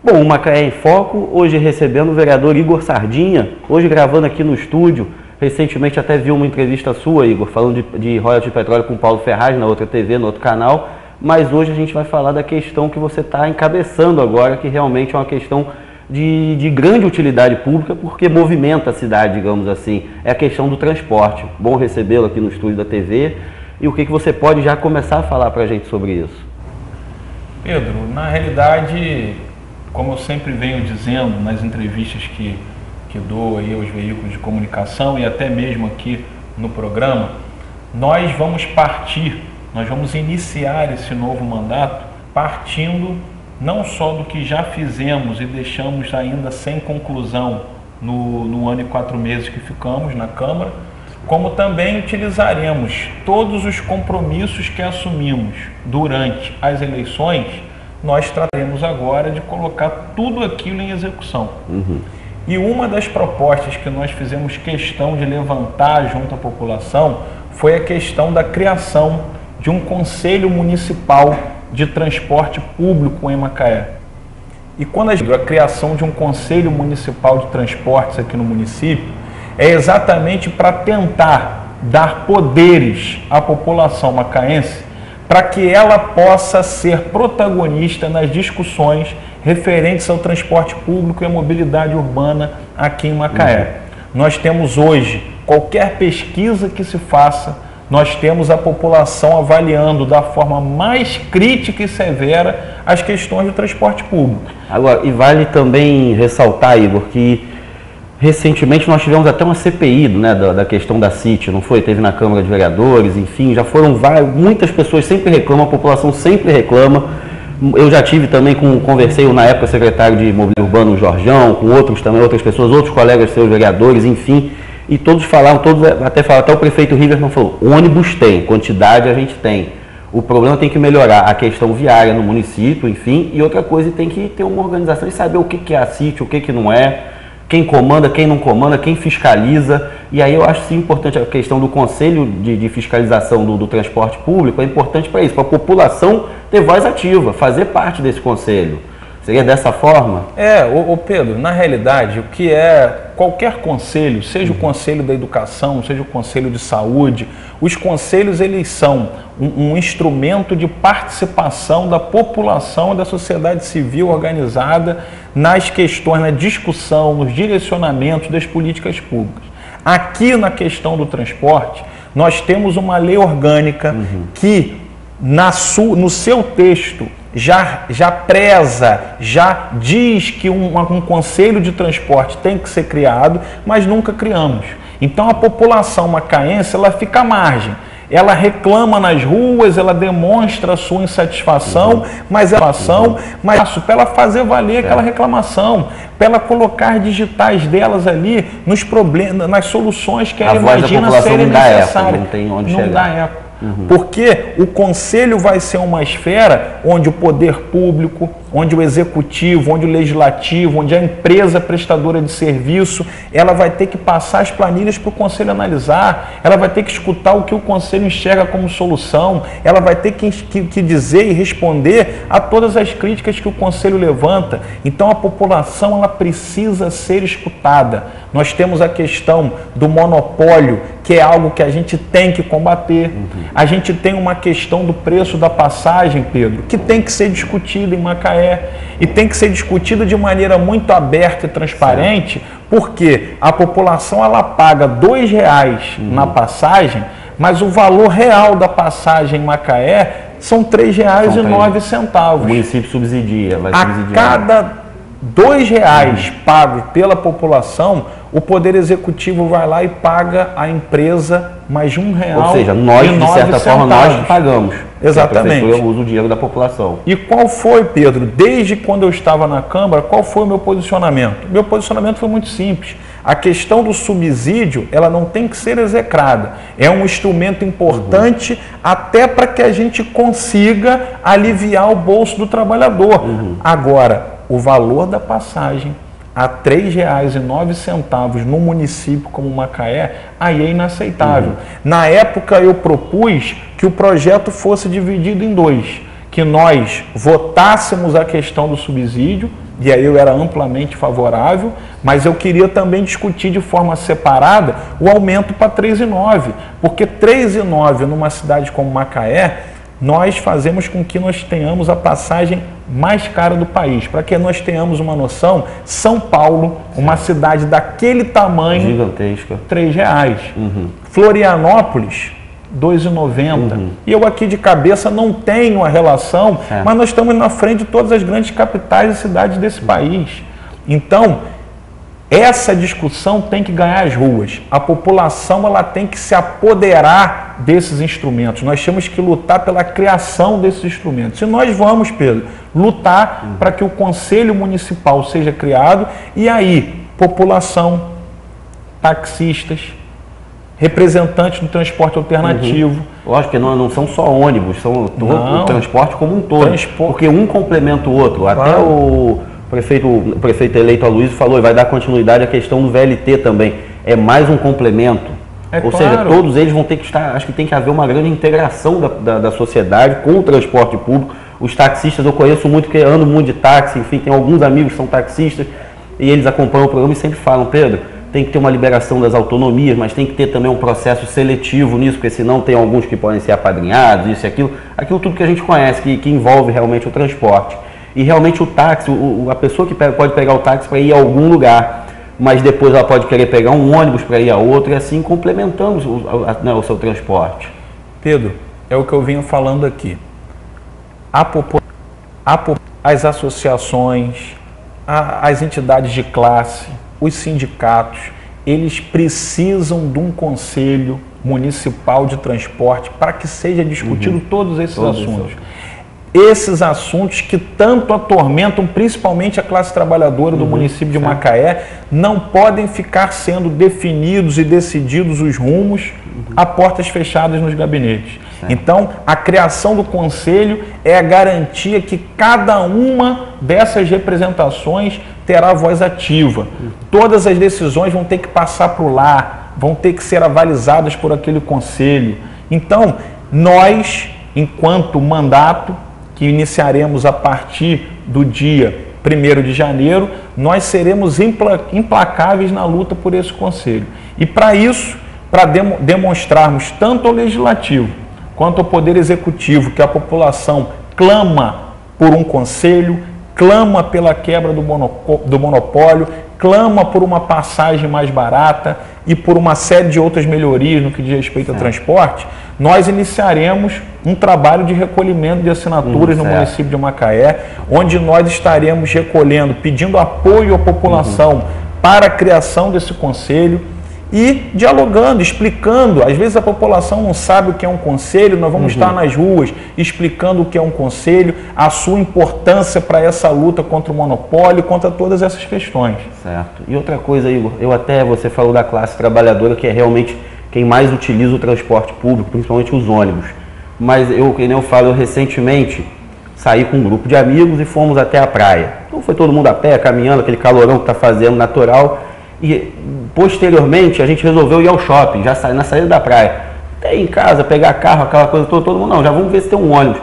Bom, o Macaé em Foco, hoje recebendo o vereador Igor Sardinha, hoje gravando aqui no estúdio. Recentemente até vi uma entrevista sua, Igor, falando de royalties de petróleo com o Paulo Ferraz na outra TV, no outro canal, mas hoje a gente vai falar da questão que você está encabeçando agora, que realmente é uma questão de grande utilidade pública, porque movimenta a cidade, digamos assim, é a questão do transporte. Bom recebê-lo aqui no estúdio da TV. E o que você pode já começar a falar para a gente sobre isso? Pedro, na realidade, como eu sempre venho dizendo nas entrevistas que dou aí aos veículos de comunicação e até mesmo aqui no programa, nós vamos iniciar esse novo mandato partindo não só do que já fizemos e deixamos ainda sem conclusão no ano e 4 meses que ficamos na Câmara, como também utilizaremos todos os compromissos que assumimos durante as eleições. Nós trataremos agora de colocar tudo aquilo em execução. E uma das propostas que nós fizemos questão de levantar junto à população foi a questão da criação de um Conselho Municipal de Transporte Público em Macaé. E quando a criação de um Conselho Municipal de Transportes aqui no município, é exatamente para tentar dar poderes à população macaense para que ela possa ser protagonista nas discussões referentes ao transporte público e à mobilidade urbana aqui em Macaé. Nós temos hoje, qualquer pesquisa que se faça, nós temos a população avaliando da forma mais crítica e severa as questões do transporte público. Agora, e vale também ressaltar, Igor, que recentemente nós tivemos até uma CPI, né, da questão da CIT, não foi? Teve na Câmara de Vereadores, enfim, já foram muitas pessoas sempre reclamam, a população sempre reclama. Eu já tive também, conversei na época secretário de Mobilidade Urbana, o Jorjão, com outros também, outras pessoas, outros colegas seus vereadores, enfim, e todos falaram, até o prefeito Riverman falou, ônibus tem, quantidade a gente tem. O problema tem que melhorar a questão viária no município, enfim, e outra coisa, tem que ter uma organização e saber o que é a CIT, o que não é, quem comanda, quem não comanda, quem fiscaliza. E aí eu acho sim importante a questão do Conselho de Fiscalização do Transporte Público, é importante para isso, para a população ter voz ativa, fazer parte desse conselho. Seria dessa forma? Pedro, na realidade, o que é qualquer conselho, seja o Conselho da Educação, seja o Conselho de Saúde, os conselhos eles são um instrumento de participação da população e da sociedade civil organizada nas questões, na discussão, nos direcionamentos das políticas públicas. Aqui na questão do transporte, nós temos uma lei orgânica que no seu texto já preza, já diz que um conselho de transporte tem que ser criado, mas nunca criamos. Então a população macaense ela fica à margem. Ela reclama nas ruas, ela demonstra a sua insatisfação, mas para ela fazer valer aquela reclamação, para ela colocar digitais delas ali nos problemas, nas soluções que ela imagina serem necessárias. Não tem onde chegar. Não dá eco. Porque o conselho vai ser uma esfera onde o poder público, onde o executivo, onde o legislativo, onde a empresa prestadora de serviço, ela vai ter que passar as planilhas para o conselho analisar, ela vai ter que escutar o que o conselho enxerga como solução, ela vai ter que dizer e responder a todas as críticas que o conselho levanta. Então a população ela precisa ser escutada. Nós temos a questão do monopólio, que é algo que a gente tem que combater. A gente tem uma questão do preço da passagem, Pedro, que tem que ser discutida em Macaé e tem que ser discutida de maneira muito aberta e transparente, porque a população ela paga R$2 na passagem, mas o valor real da passagem em Macaé são R$3,09. O município subsidia, vai subsidiar. A cada R$2 pago pela população, o Poder Executivo vai lá e paga a empresa mais R$1,09. Ou seja, nós, de certa forma, nós que pagamos. Exatamente. A prefeitura usa o dinheiro da população. E qual foi, Pedro, desde quando eu estava na Câmara, qual foi o meu posicionamento? Meu posicionamento foi muito simples. A questão do subsídio, ela não tem que ser execrada. É um instrumento importante até para que a gente consiga aliviar o bolso do trabalhador. Agora, o valor da passagem a R$3,09 no município como Macaé, aí é inaceitável. Na época eu propus que o projeto fosse dividido em dois, que nós votássemos a questão do subsídio, e aí eu era amplamente favorável, mas eu queria também discutir de forma separada o aumento para 3,9, porque 3,9 numa cidade como Macaé, nós fazemos com que nós tenhamos a passagem mais cara do país. Para que nós tenhamos uma noção, São Paulo, uma cidade daquele tamanho, gigantesca, R$3. Florianópolis, R$2,90. E eu aqui de cabeça não tenho a relação, mas nós estamos na frente de todas as grandes capitais e cidades desse país. Então, essa discussão tem que ganhar as ruas. A população ela tem que se apoderar desses instrumentos. Nós temos que lutar pela criação desses instrumentos. E nós vamos, Pedro, lutar para que o Conselho Municipal seja criado e aí, população, taxistas, representantes do transporte alternativo. Lógico que não são só ônibus, são o transporte como um todo. Porque um complementa o outro. Até o prefeito eleito Aloysio falou, e vai dar continuidade à questão do VLT também. É mais um complemento. Ou seja, todos eles vão ter que estar, acho que tem que haver uma grande integração da sociedade com o transporte público. Os taxistas, eu conheço muito, porque ando muito de táxi, enfim, tem alguns amigos que são taxistas, e eles acompanham o programa e sempre falam, Pedro, tem que ter uma liberação das autonomias, mas tem que ter também um processo seletivo nisso, porque senão tem alguns que podem ser apadrinhados, isso e aquilo tudo que a gente conhece, que envolve realmente o transporte. E realmente o táxi, a pessoa que pode pegar o táxi para ir a algum lugar, mas depois ela pode querer pegar um ônibus para ir a outro, e assim complementamos o seu transporte. Pedro, é o que eu venho falando aqui. As associações, as entidades de classe, os sindicatos, eles precisam de um conselho municipal de transporte para que seja discutido todos esses assuntos. Esses assuntos que tanto atormentam principalmente a classe trabalhadora do município de Macaé, não podem ficar sendo definidos e decididos os rumos a portas fechadas nos gabinetes. Então, a criação do conselho é a garantia que cada uma dessas representações terá voz ativa. Todas as decisões vão ter que passar para o lar, vão ter que ser avalizadas por aquele conselho. Então, nós, enquanto mandato, que iniciaremos a partir do dia 1º de janeiro, nós seremos implacáveis na luta por esse conselho. E para isso, para demonstrarmos tanto ao Legislativo quanto ao Poder Executivo que a população clama por um conselho, clama pela quebra do monopólio, clama por uma passagem mais barata e por uma série de outras melhorias no que diz respeito ao transporte, nós iniciaremos um trabalho de recolhimento de assinaturas no município de Macaé, onde nós estaremos recolhendo, pedindo apoio à população para a criação desse conselho e dialogando, explicando. Às vezes a população não sabe o que é um conselho, nós vamos estar nas ruas explicando o que é um conselho, a sua importância para essa luta contra o monopólio, contra todas essas questões. Certo. E outra coisa, Igor, você falou da classe trabalhadora, que é realmente quem mais utiliza o transporte público, principalmente os ônibus. Mas eu recentemente saí com um grupo de amigos e fomos até a praia. Então foi todo mundo a pé, caminhando, aquele calorão que está fazendo natural. E posteriormente a gente resolveu ir ao shopping, já na saída da praia. Até ir em casa, pegar carro, aquela coisa toda, todo mundo, não, já vamos ver se tem um ônibus.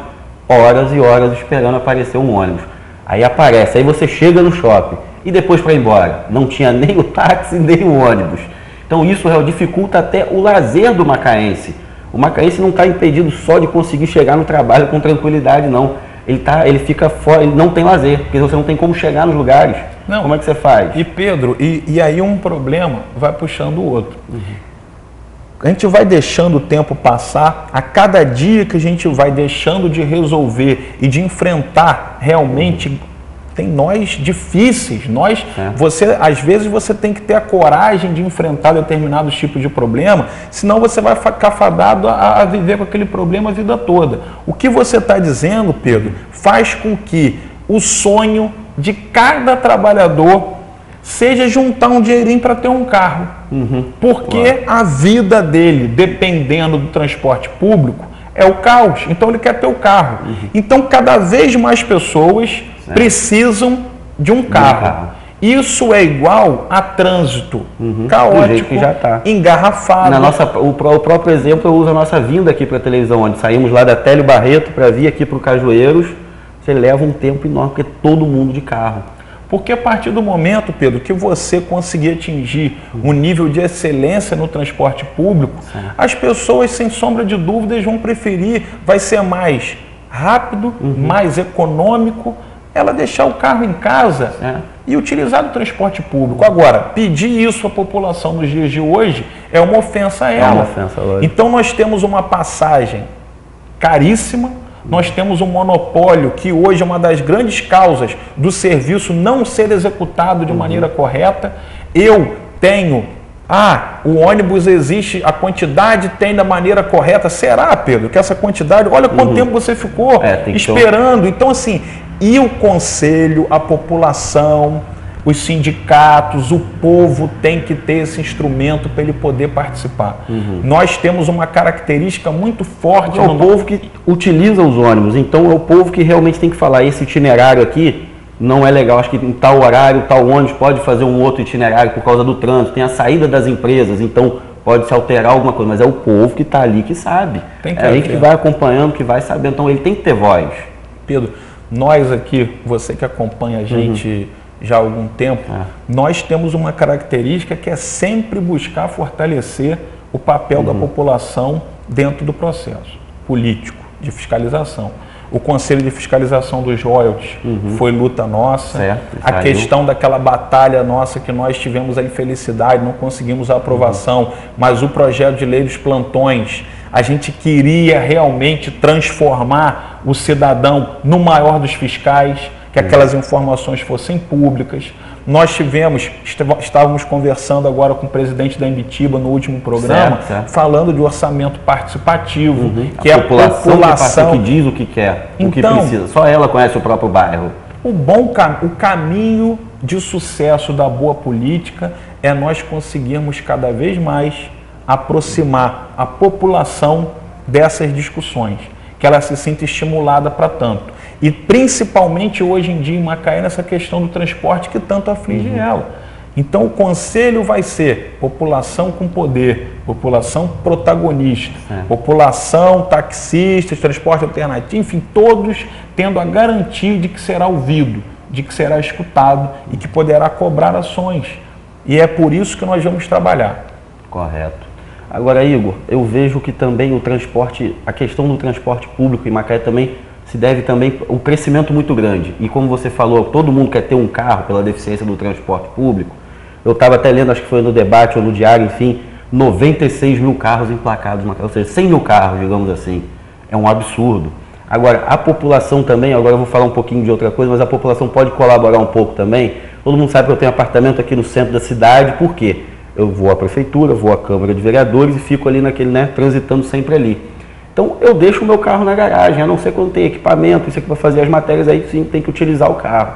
Horas e horas esperando aparecer um ônibus. Aí aparece, aí você chega no shopping e depois para ir embora. Não tinha nem o táxi, nem o ônibus. Então isso dificulta até o lazer do macaense. O macaense não está impedido só de conseguir chegar no trabalho com tranquilidade, não. Ele fica fora, ele não tem lazer, porque você não tem como chegar nos lugares. Não. Como é que você faz? E Pedro, e aí um problema vai puxando o outro. A gente vai deixando o tempo passar, a cada dia que a gente vai deixando de resolver e de enfrentar realmente, tem nós difíceis. Às vezes você tem que ter a coragem de enfrentar determinados tipos de problema, senão você vai ficar fadado a viver com aquele problema a vida toda. O que você está dizendo, Pedro, faz com que o sonho de cada trabalhador seja juntar um dinheirinho para ter um carro. Porque a vida dele, dependendo do transporte público, é o caos. Então ele quer ter o carro. Então cada vez mais pessoas precisam de um carro. Isso é igual a trânsito caótico, que já tá engarrafado. O próprio exemplo, eu uso a nossa vinda aqui para a televisão, onde saímos lá da Télio Barreto para vir aqui para o Cajueiros. Você leva um tempo enorme, porque todo mundo de carro. Porque a partir do momento, Pedro, que você conseguir atingir um nível de excelência no transporte público, as pessoas, sem sombra de dúvidas, vão preferir, vai ser mais rápido, mais econômico, ela deixar o carro em casa e utilizar o transporte público. Agora, pedir isso à população nos dias de hoje é uma ofensa a ela. É uma ofensa, lógico. Então nós temos uma passagem caríssima, nós temos um monopólio que hoje é uma das grandes causas do serviço não ser executado de maneira correta. Eu tenho, o ônibus existe, a quantidade tem da maneira correta. Será, Pedro, que essa quantidade, olha quanto tempo você ficou esperando. Então, assim, e o conselho, a população, os sindicatos, o povo tem que ter esse instrumento para ele poder participar. Nós temos uma característica muito forte. É o povo que utiliza os ônibus, então é o povo que realmente tem que falar, esse itinerário aqui não é legal, acho que em tal horário, tal ônibus pode fazer um outro itinerário por causa do trânsito, tem a saída das empresas, então pode se alterar alguma coisa, mas é o povo que está ali que sabe. É a gente que vai acompanhando, que vai sabendo, então ele tem que ter voz. Pedro, nós aqui, você que acompanha a gente já há algum tempo, nós temos uma característica que é sempre buscar fortalecer o papel da população dentro do processo político de fiscalização. O Conselho de Fiscalização dos Royalties foi luta nossa. A questão daquela batalha nossa que nós tivemos a infelicidade, não conseguimos a aprovação, mas o projeto de lei dos plantões, a gente queria realmente transformar o cidadão no maior dos fiscais, que aquelas informações fossem públicas. Nós estávamos conversando agora com o presidente da Embitiba no último programa, falando de orçamento participativo, que é a população que diz o que quer, o que precisa. Só ela conhece o próprio bairro. O caminho de sucesso da boa política é nós conseguirmos cada vez mais aproximar a população dessas discussões, que ela se sinta estimulada para tanto. E principalmente hoje em dia em Macaé, nessa questão do transporte que tanto aflige ela. Então o conselho vai ser população com poder, população protagonista, população, taxistas, transporte alternativo, enfim, todos tendo a garantia de que será ouvido, de que será escutado e que poderá cobrar ações. E é por isso que nós vamos trabalhar. Correto. Agora, Igor, eu vejo que também o transporte, a questão do transporte público em Macaé também se deve também a um crescimento muito grande. E como você falou, todo mundo quer ter um carro pela deficiência do transporte público. Eu estava até lendo, acho que foi no debate ou no diário, enfim, 96 mil carros emplacados, ou seja, 100 mil carros, digamos assim. É um absurdo. Agora, a população também, agora eu vou falar um pouquinho de outra coisa, mas a população pode colaborar um pouco também. Todo mundo sabe que eu tenho apartamento aqui no centro da cidade, por quê? Eu vou à prefeitura, vou à Câmara de Vereadores e fico ali naquele, transitando sempre ali. Então, eu deixo o meu carro na garagem, a não ser quando tem equipamento, isso aqui para fazer as matérias, aí sim tem que utilizar o carro.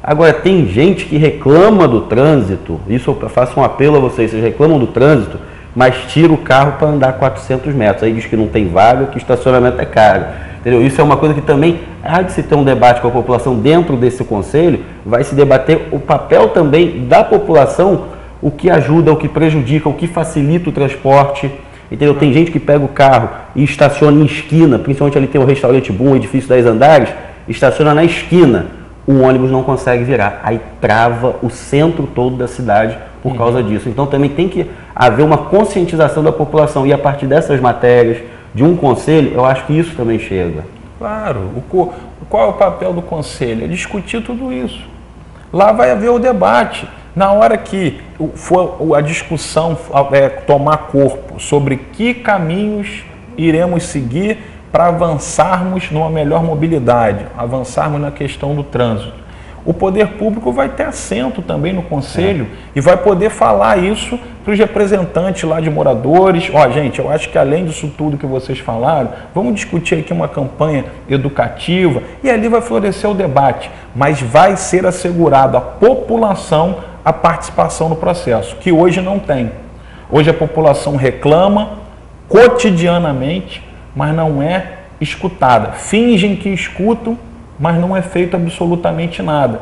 Agora, tem gente que reclama do trânsito, isso eu faço um apelo a vocês reclamam do trânsito, mas tira o carro para andar 400 metros, aí diz que não tem vaga, que o estacionamento é caro. Entendeu? Isso é uma coisa que também há de se ter um debate com a população dentro desse conselho, vai se debater o papel também da população, o que ajuda, o que prejudica, o que facilita o transporte. Entendeu? Tem gente que pega o carro e estaciona em esquina, principalmente ali tem um restaurante bom, um edifício 10 andares, estaciona na esquina, o ônibus não consegue virar, aí trava o centro todo da cidade por causa disso. Então também tem que haver uma conscientização da população e a partir dessas matérias, de um conselho, eu acho que isso também chega. Claro, qual é o papel do conselho? É discutir tudo isso. Lá vai haver o debate. Na hora que for a discussão tomar corpo sobre que caminhos iremos seguir para avançarmos numa melhor mobilidade, avançarmos na questão do trânsito, o poder público vai ter assento também no conselho e vai poder falar isso para os representantes lá de moradores. Ó, gente, eu acho que além disso tudo que vocês falaram, vamos discutir aqui uma campanha educativa e ali vai florescer o debate, mas vai ser assegurado à população a participação no processo, que hoje não tem. Hoje a população reclama cotidianamente, mas não é escutada. Fingem que escutam, mas não é feito absolutamente nada.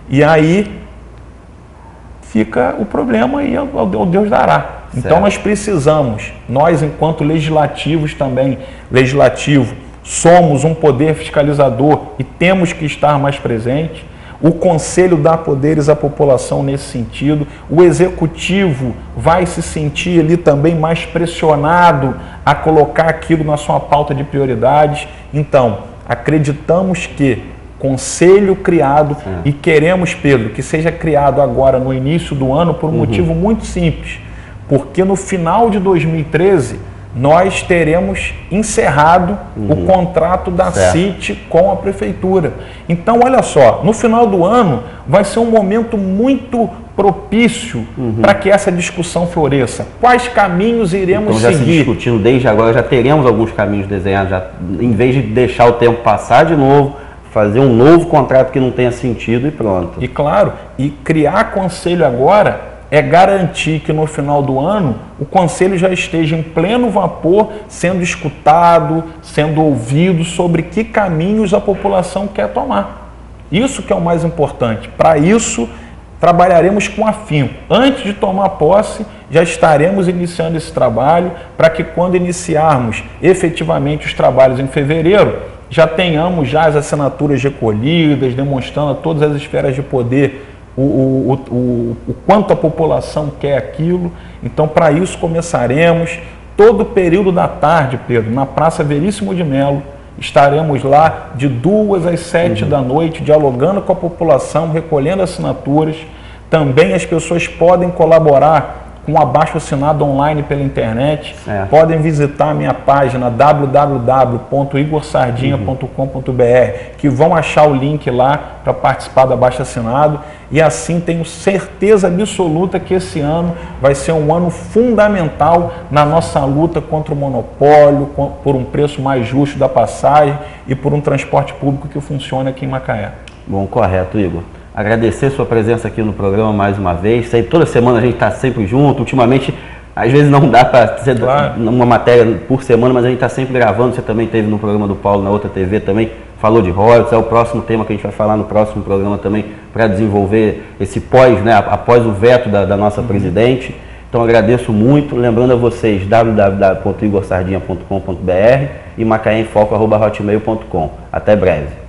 E aí fica o problema e ao Deus dará. Certo. Então nós precisamos, nós enquanto legislativos também, legislativo, somos um poder fiscalizador e temos que estar mais presentes. o Conselho dá poderes à população nesse sentido, o Executivo vai se sentir ali também mais pressionado a colocar aquilo na sua pauta de prioridades. Então, acreditamos que conselho criado, e queremos, Pedro, que seja criado agora no início do ano por um motivo muito simples, porque no final de 2013 nós teremos encerrado o contrato da CIT com a Prefeitura. Então, olha só, no final do ano vai ser um momento muito propício para que essa discussão floresça. Quais caminhos iremos seguir? Então, já se discutindo desde agora, já teremos alguns caminhos desenhados, já, em vez de deixar o tempo passar de novo, fazer um novo contrato que não tenha sentido e pronto. E claro, e criar conselho agora é garantir que no final do ano o conselho já esteja em pleno vapor, sendo escutado, sendo ouvido sobre que caminhos a população quer tomar. Isso que é o mais importante. Para isso, trabalharemos com afinco. Antes de tomar posse, já estaremos iniciando esse trabalho para que quando iniciarmos efetivamente os trabalhos em fevereiro, já tenhamos já as assinaturas recolhidas, demonstrando a todas as esferas de poder o quanto a população quer aquilo. Então, para isso, começaremos todo o período da tarde, Pedro, na Praça Veríssimo de Melo. Estaremos lá de 2 às 7 da noite, dialogando com a população, recolhendo assinaturas. Também as pessoas podem colaborar com um abaixo-assinado online pela internet. Podem visitar a minha página www.igorsardinha.com.br, que vão achar o link lá para participar do abaixo-assinado. E assim tenho certeza absoluta que esse ano vai ser um ano fundamental na nossa luta contra o monopólio, por um preço mais justo da passagem e por um transporte público que funcione aqui em Macaé. Bom, correto, Igor. Agradecer sua presença aqui no programa mais uma vez. Toda semana a gente está sempre junto. Ultimamente, às vezes não dá para ser uma matéria por semana, mas a gente está sempre gravando. Você também esteve no programa do Paulo, na outra TV também, falou de royalties. É o próximo tema que a gente vai falar no próximo programa também, para desenvolver esse pós, né, após o veto da nossa presidente. Então agradeço muito. Lembrando a vocês, www.igorsardinha.com.br e macaemfoco@hotmail.com. Até breve.